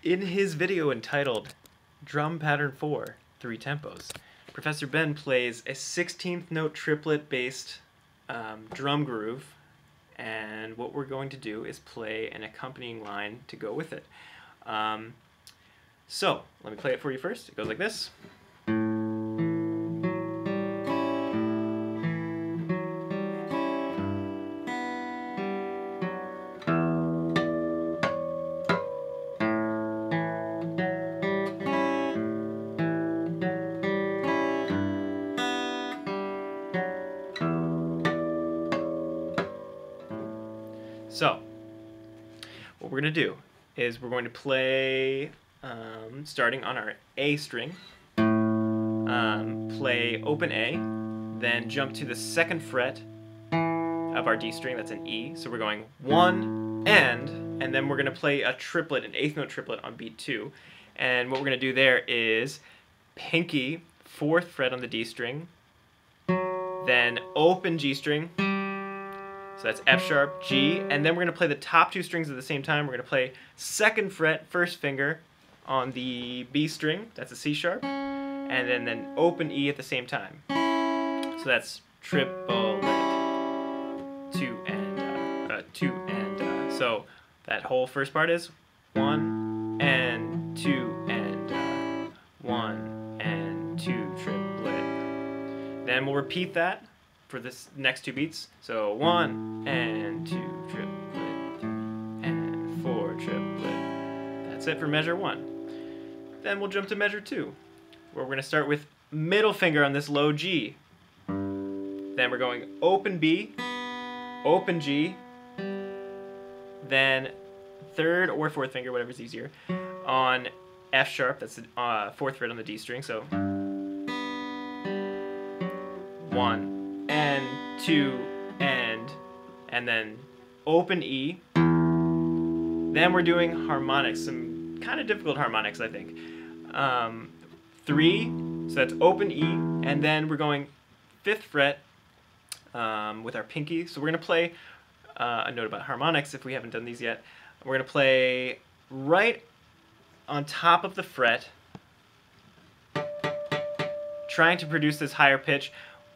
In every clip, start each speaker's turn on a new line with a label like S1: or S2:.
S1: In his video entitled Drum Pattern 4, 3 Tempos, Professor Ben plays a 16th note triplet based drum groove, and what we're going to do is play an accompanying line to go with it. So, let me play it for you first. It goes like this. So, what we're going to do is we're going to play, starting on our A string, play open A, then jump to the 2nd fret of our D string, that's an E, so we're going 1, and then we're going to play a triplet, an 8th note triplet on beat 2, and what we're going to do there is pinky, 4th fret on the D string, then open G string, so that's F sharp, G, and then we're going to play the top 2 strings at the same time. We're going to play 2nd fret, 1st finger on the B string, that's a C sharp, and then open E at the same time. So that's triplet, 2 and 2 and so that whole first part is 1 and 2 and 1 and 2 triplet. Then we'll repeat that for this next 2 beats. So 1 and 2 triplet and 4 triplet. That's it for measure 1. Then we'll jump to measure 2, where we're going to start with middle finger on this low G. Then we're going open B, open G, then 3rd or 4th finger, whatever's easier, on F sharp, that's the 4th fret on the D string, so 1 and 2 and then open E. Then we're doing harmonics, some kind of difficult harmonics, I think. 3, so that's open E, and then we're going 5th fret with our pinky. So we're going to play a note about harmonics if we haven't done these yet. We're going to play right on top of the fret, trying to produce this higher pitch,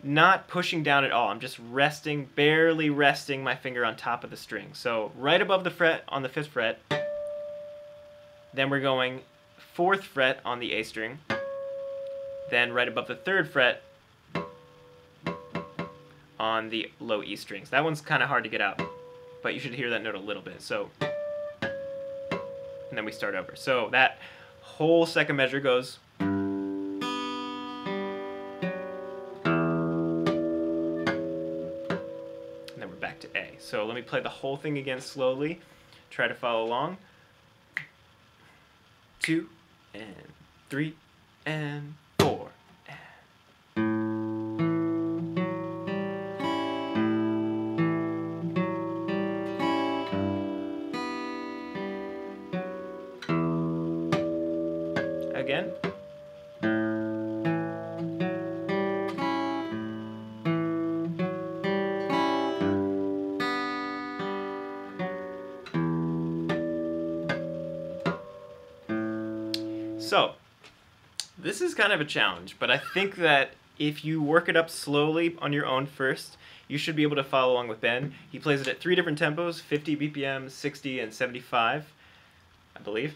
S1: not pushing down at all. I'm just resting, barely resting my finger on top of the string. So right above the fret on the 5th fret, then we're going 4th fret on the A string, then right above the 3rd fret on the low E strings. That one's kind of hard to get out, but you should hear that note a little bit. So, and then we start over. So that whole second measure goes. Back to A. So let me play the whole thing again slowly. Try to follow along. 2 and 3 and 4. Again. So, this is kind of a challenge, but I think that if you work it up slowly on your own first, you should be able to follow along with Ben. He plays it at 3 different tempos, 50 BPM, 60, and 75, I believe.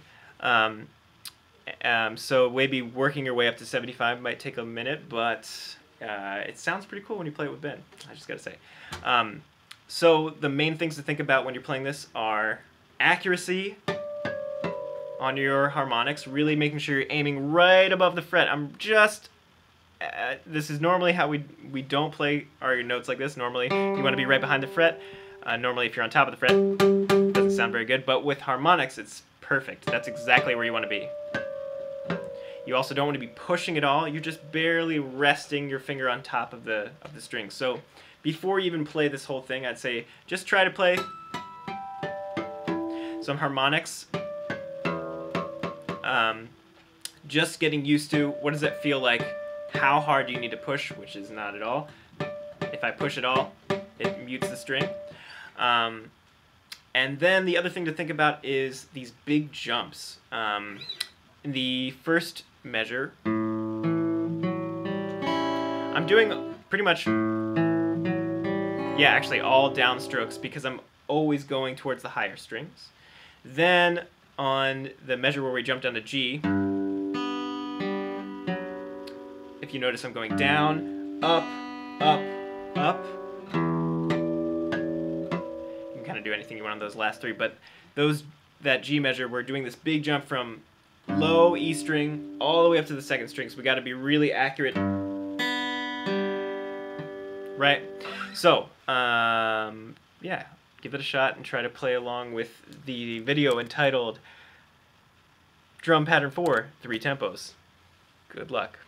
S1: So maybe working your way up to 75 might take a minute, but it sounds pretty cool when you play it with Ben, I just gotta say. So the main things to think about when you're playing this are accuracy on your harmonics, really making sure you're aiming right above the fret. This is normally how we don't play our notes like this. Normally, you want to be right behind the fret. Normally, if you're on top of the fret, it doesn't sound very good. But with harmonics, it's perfect. That's exactly where you want to be. You also don't want to be pushing at all. You're just barely resting your finger on top of the string. So before you even play this whole thing, I'd say just try to play some harmonics. Just getting used to what does it feel like, how hard do you need to push, which is not at all. If I push at all, it mutes the string. And then the other thing to think about is these big jumps. In the first measure, I'm doing pretty much, yeah, actually all downstrokes because I'm always going towards the higher strings. Then on the measure where we jump down to G, if you notice I'm going down, up, up, up. You can kind of do anything you want on those last three, but that G measure, we're doing this big jump from low E string all the way up to the second string, so we got to be really accurate. Right? So, yeah, give it a shot and try to play along with the video entitled Drum Pattern 4, 3 Tempos. Good luck.